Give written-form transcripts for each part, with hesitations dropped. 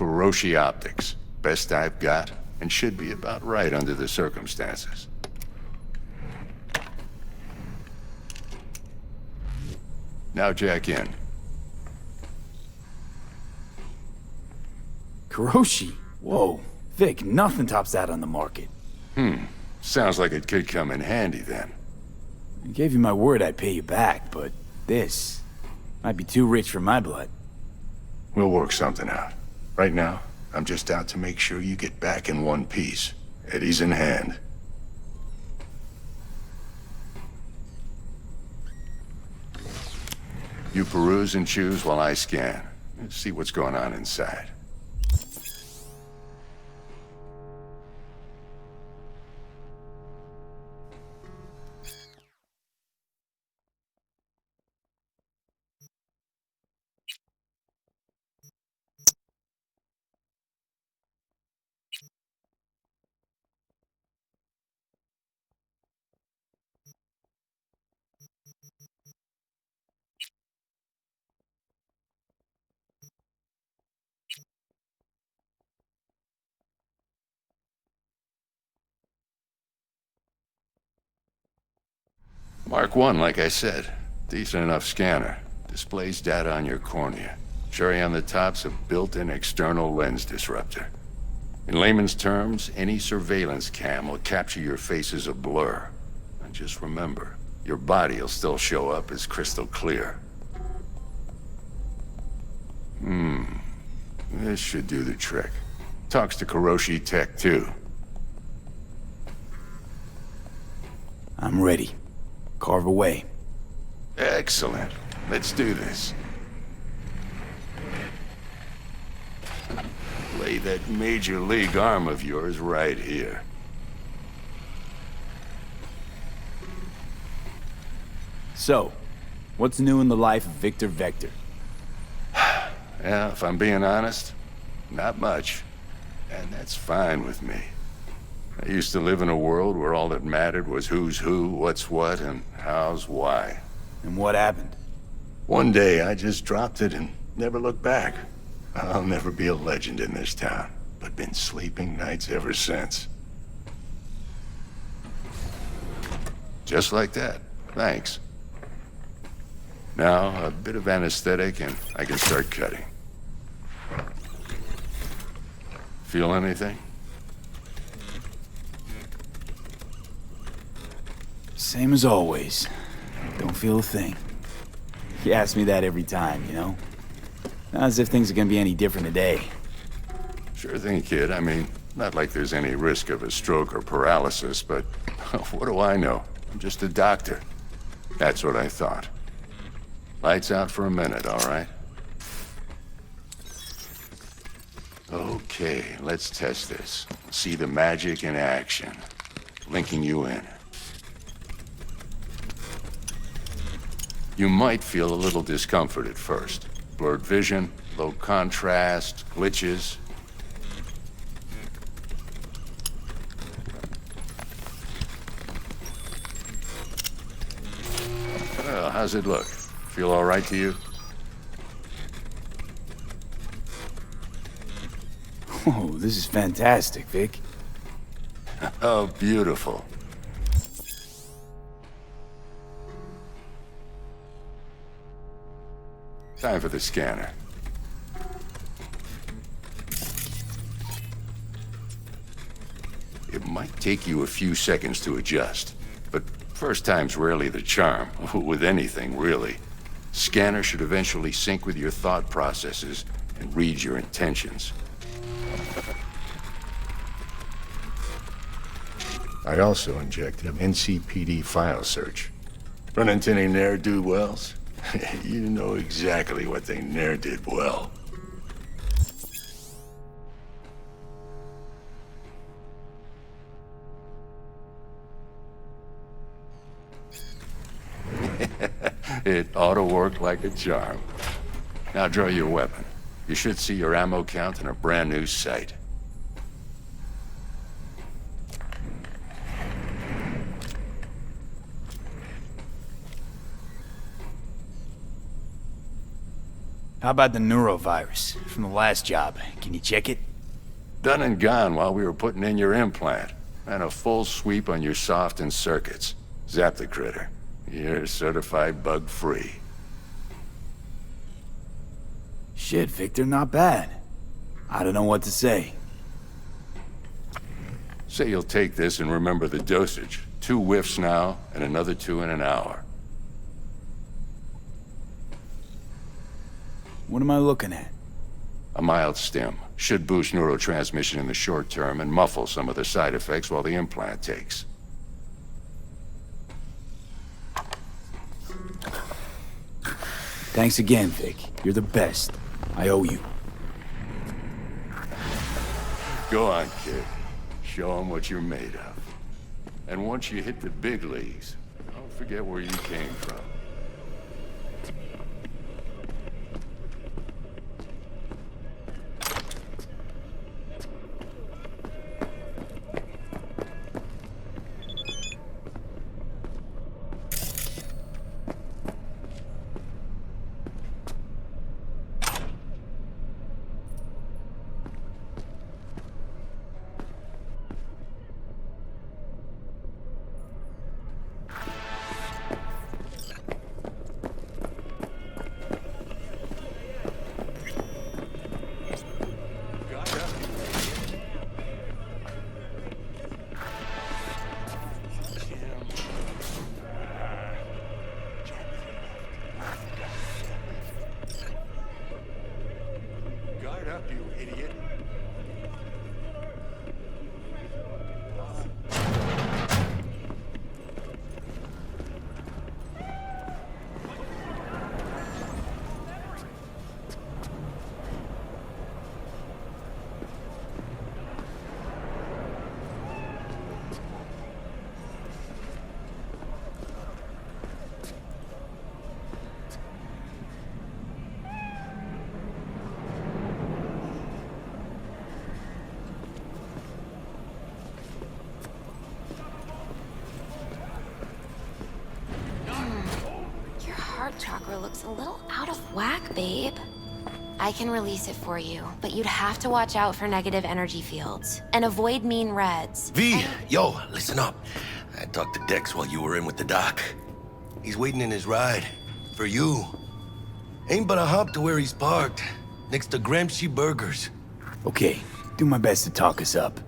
Kuroshi optics. Best I've got, and should be about right under the circumstances. Now jack in. Kuroshi? Whoa. Vic, nothing tops that on the market. Sounds like it could come in handy then. I gave you my word I'd pay you back, but this might be too rich for my blood. We'll work something out. Right now, I'm just out to make sure you get back in one piece. Eddie's in hand. You peruse and choose while I scan. See what's going on inside. Mark 1, like I said. Decent enough scanner. Displays data on your cornea. Cherry on the top's a built-in external lens disruptor. In layman's terms, any surveillance cam will capture your face as a blur. And just remember, your body will still show up as crystal clear. This should do the trick. Talks to Kuroshi Tech, too. I'm ready. Carve away. Excellent. Let's do this. Lay that major league arm of yours right here. So, what's new in the life of Victor Vector? Yeah, if I'm being honest, not much. And that's fine with me. I used to live in a world where all that mattered was who's who, what's what, and how's why. And what happened? One day I just dropped it and never looked back. I'll never be a legend in this town, but been sleeping nights ever since. Just like that. Thanks. Now, a bit of anesthetic and I can start cutting. Feel anything? Same as always. Don't feel a thing. You ask me that every time, you know? Not as if things are gonna be any different today. Sure thing, kid. I mean, not like there's any risk of a stroke or paralysis, but what do I know? I'm just a doctor. That's what I thought. Lights out for a minute, all right? Okay, let's test this. See the magic in action. Linking you in. You might feel a little discomfort at first. Blurred vision, low contrast, glitches. Well, how's it look? Feel all right to you? Oh, this is fantastic, Vic. Oh, beautiful. Time for the scanner. It might take you a few seconds to adjust, but first time's rarely the charm, with anything, really. Scanner should eventually sync with your thought processes and read your intentions. I also injected an NCPD file search. Run into any ne'er-do-wells? You know exactly what they ne'er did well. It ought to work like a charm. Now draw your weapon. You should see your ammo count in a brand new sight. How about the neurovirus from the last job? Can you check it? Done and gone while we were putting in your implant. And a full sweep on your soft and circuits. Zap the critter. You're certified bug-free. Shit, Victor, not bad. I don't know what to say. Say you'll take this and remember the dosage. 2 whiffs now, and another 2 in an hour. What am I looking at? A mild stim. Should boost neurotransmission in the short term and muffle some of the side effects while the implant takes. Thanks again, Vic. You're the best. I owe you. Go on, kid. Show them what you're made of. And once you hit the big leagues, don't forget where you came from. Guard up, you idiot. Heart chakra looks a little out of whack, babe. I can release it for you, but you'd have to watch out for negative energy fields and avoid mean reds. V, yo, listen up. I talked to Dex while you were in with the doc. He's waiting in his ride. For you. Ain't but a hop to where he's parked. Next to Gramsci Burgers. Okay, do my best to talk us up.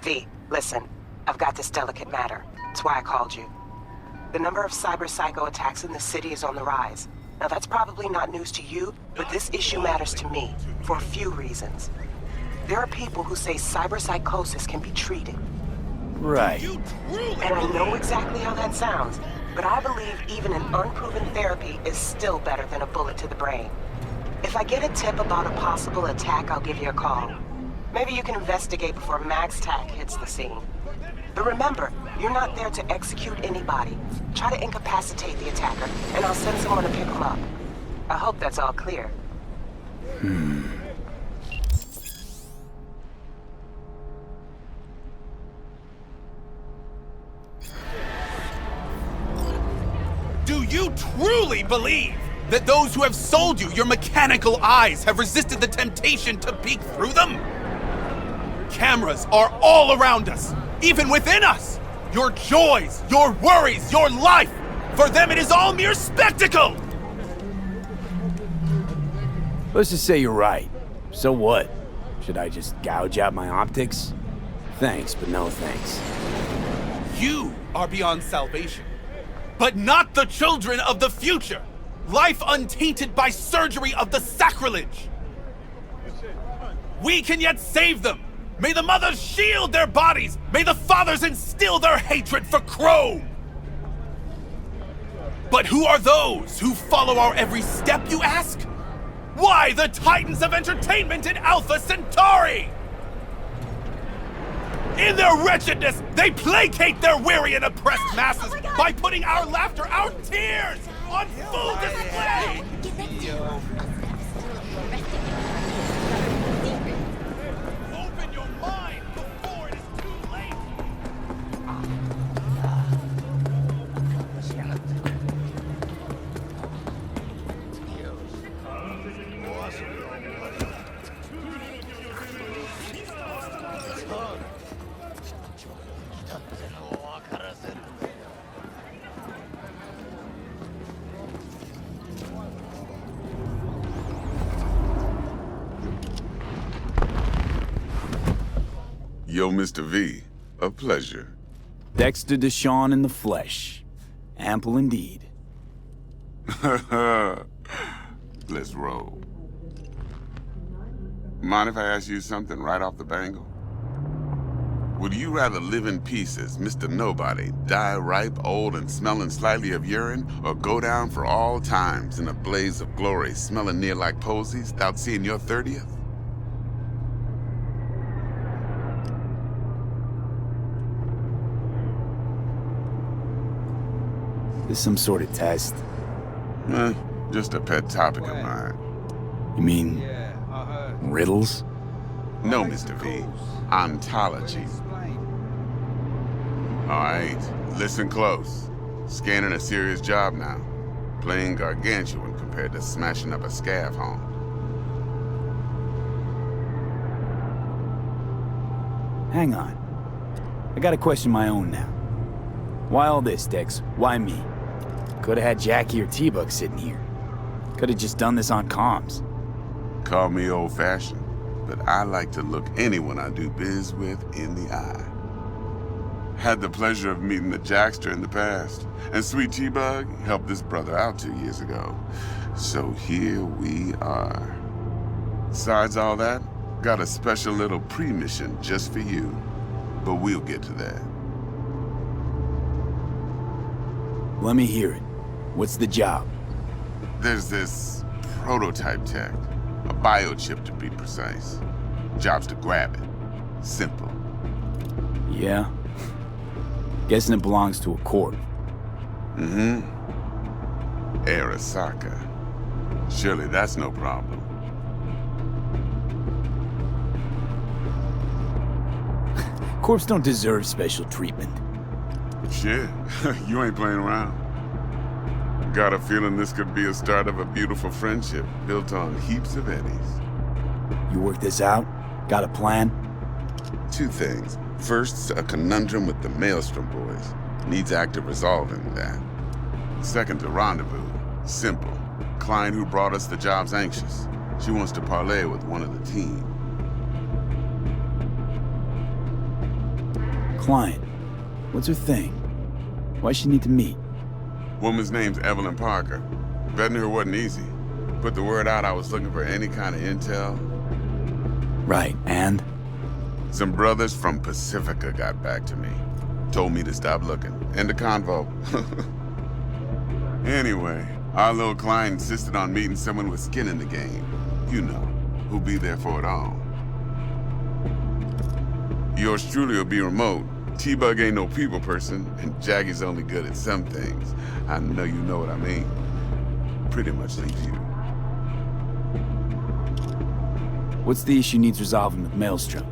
V, listen. I've got this delicate matter. That's why I called you. The number of cyber-psycho attacks in the city is on the rise. Now that's probably not news to you, but this issue matters to me for a few reasons. There are people who say cyberpsychosis can be treated. Right. And I know exactly how that sounds, but I believe even an unproven therapy is still better than a bullet to the brain. If I get a tip about a possible attack, I'll give you a call. Maybe you can investigate before MaxTac hits the scene. But remember, you're not there to execute anybody. Try to incapacitate the attacker, and I'll send someone to pick him up. I hope that's all clear. Do you truly believe that those who have sold you your mechanical eyes have resisted the temptation to peek through them? Cameras are all around us, even within us. Your joys, your worries, your life. For them, it is all mere spectacle. Let's just say you're right. So what? Should I just gouge out my optics? Thanks, but no thanks. You are beyond salvation, but not the children of the future. Life untainted by surgery of the sacrilege. We can yet save them. May the mothers shield their bodies! May the fathers instill their hatred for Chrome! But who are those who follow our every step, you ask? Why the titans of entertainment in Alpha Centauri? In their wretchedness, they placate their weary and oppressed masses by putting our laughter, our tears, on full display! Open your mind before it is too late! Yo, Mr. V, a pleasure. Dexter Deshawn in the flesh. Ample indeed. Let's roll. Mind if I ask you something right off the bangle? Would you rather live in pieces, Mr. Nobody, die ripe, old, and smelling slightly of urine, or go down for all times in a blaze of glory, smelling near like posies, without seeing your 30th? This some sort of test? Just a pet topic of mine. You mean riddles? No, Mr. V. Ontology. Alright, listen close. Scanning a serious job now. Playing gargantuan compared to smashing up a scav home. Hang on. I got a question of my own now. Why all this, Dex? Why me? Could've had Jackie or T-Bug sitting here. Could've just done this on comms. Call me old-fashioned, but I like to look anyone I do biz with in the eye. Had the pleasure of meeting the Jackster in the past, and Sweet T-Bug helped this brother out 2 years ago. So here we are. Besides all that, got a special little pre-mission just for you. But we'll get to that. Let me hear it. What's the job? There's this prototype tech. A biochip to be precise. Job's to grab it. Simple. Yeah? Guessing it belongs to a corp. Mm-hmm. Arasaka. Surely that's no problem. Corps don't deserve special treatment. Shit, you ain't playing around. Got a feeling this could be a start of a beautiful friendship built on heaps of eddies. You work this out? Got a plan? Two things. First, a conundrum with the Maelstrom boys. Needs active resolving that. Second, a rendezvous. Simple. Client who brought us the job's anxious. She wants to parlay with one of the team. Client. What's her thing? Why's she need to meet? Woman's name's Evelyn Parker. Vetting her wasn't easy. Put the word out I was looking for any kind of intel. Right, and? Some brothers from Pacifica got back to me. Told me to stop looking. End of convo. Anyway, our little client insisted on meeting someone with skin in the game. You know, who'll be there for it all. Yours truly will be remote. T-Bug ain't no people person, and Jaggy's only good at some things. I know you know what I mean. Pretty much leaves you. What's the issue needs resolving with Maelstrom?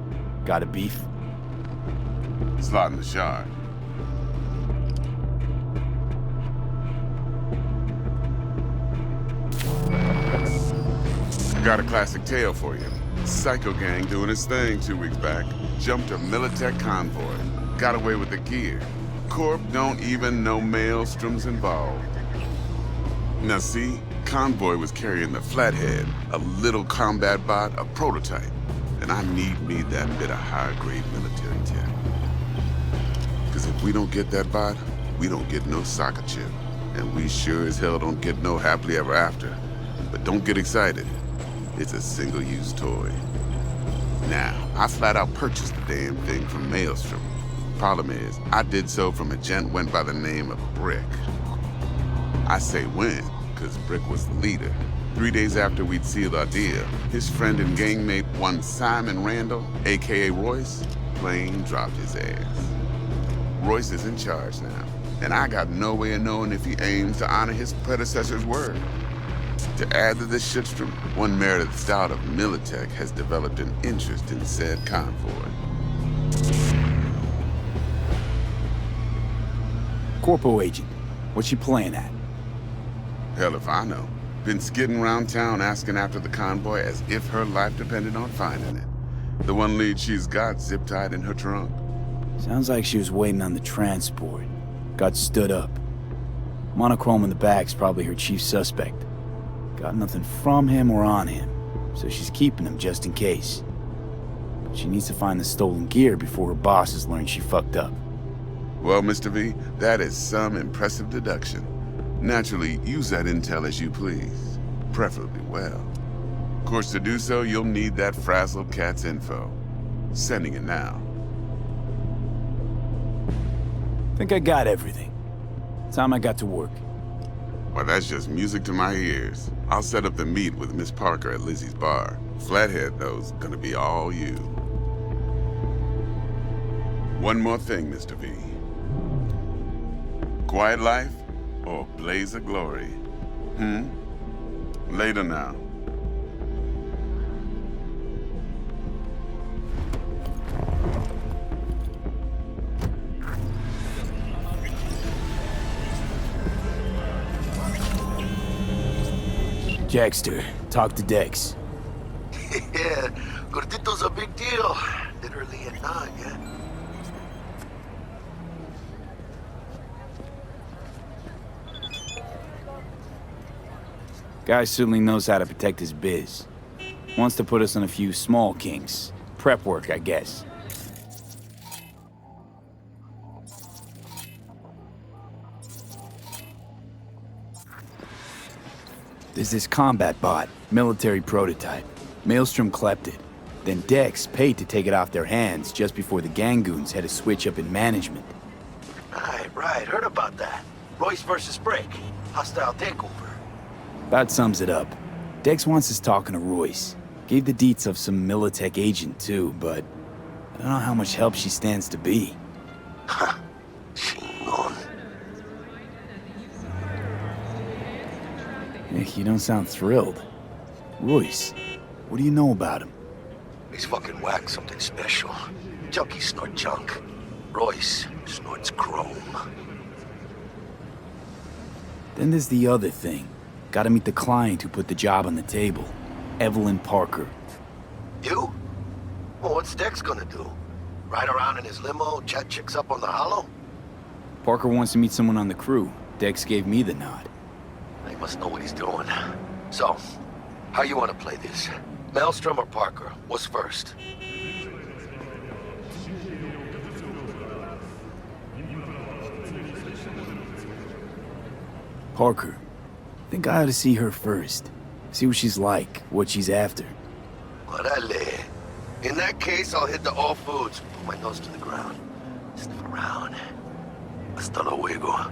Got a beef? Slot in the shard. Got a classic tale for you. Psycho gang doing its thing 2 weeks back. Jumped a Militech convoy. Got away with the gear. Corp don't even know Maelstrom's involved. Now see, convoy was carrying the Flathead, a little combat bot, a prototype. And I need me that bit of high-grade military tech. Because if we don't get that bot, we don't get no soccer chip. And we sure as hell don't get no happily ever after. But don't get excited. It's a single-use toy. Now, I flat out purchased the damn thing from Maelstrom. Problem is, I did so from a gent went by the name of Brick. I say when, because Brick was the leader. 3 days after we'd sealed our deal, his friend and gangmate, one Simon Randall, aka Royce, plain dropped his ass. Royce is in charge now, and I got no way of knowing if he aims to honor his predecessor's word. To add to this shitstorm, one Meredith Stout of Militech has developed an interest in said convoy. Corpo agent. What's she playing at? Hell if I know. Been skidding around town asking after the convoy as if her life depended on finding it. The one lead she's got zip-tied in her trunk. Sounds like she was waiting on the transport. Got stood up. Monochrome in the back's probably her chief suspect. Got nothing from him or on him, so she's keeping him just in case. She needs to find the stolen gear before her bosses learn she fucked up. Well, Mr. V, that is some impressive deduction. Naturally, use that intel as you please, preferably well. Of course, to do so, you'll need that frazzled cat's info. Sending it now. Think I got everything. Time I got to work. Well, that's just music to my ears. I'll set up the meet with Miss Parker at Lizzie's bar. Flathead, though's gonna be all you. One more thing, Mr. V. Quiet life or blaze of glory? Later now. Jackster, talk to Dex. Yeah, Gordito's a big deal. Literally and not, yeah. Guy certainly knows how to protect his biz. Wants to put us on a few small kinks. Prep work, I guess. There's this combat bot, military prototype. Maelstrom clept it. Then Dex paid to take it off their hands just before the Gangoons had a switch up in management. Right. Heard about that. Royce versus Brick. Hostile takeover. About sums it up. Dex wants us talking to Royce. Gave the deets of some Militech agent too, but I don't know how much help she stands to be. Chingon. You don't sound thrilled. Royce, what do you know about him? He's fucking whack something special. Junkies snort junk. Royce snorts chrome. Then there's the other thing. Gotta meet the client who put the job on the table. Evelyn Parker. You? Well, what's Dex gonna do? Ride around in his limo, chat chicks up on the hollow? Parker wants to meet someone on the crew. Dex gave me the nod. He must know what he's doing. So, how you want to play this? Maelstrom or Parker? What's first? Parker. Think I ought to see her first. See what she's like, what she's after. Orale. In that case, I'll hit the all foods. Put my nose to the ground. Sniff around. Hasta luego.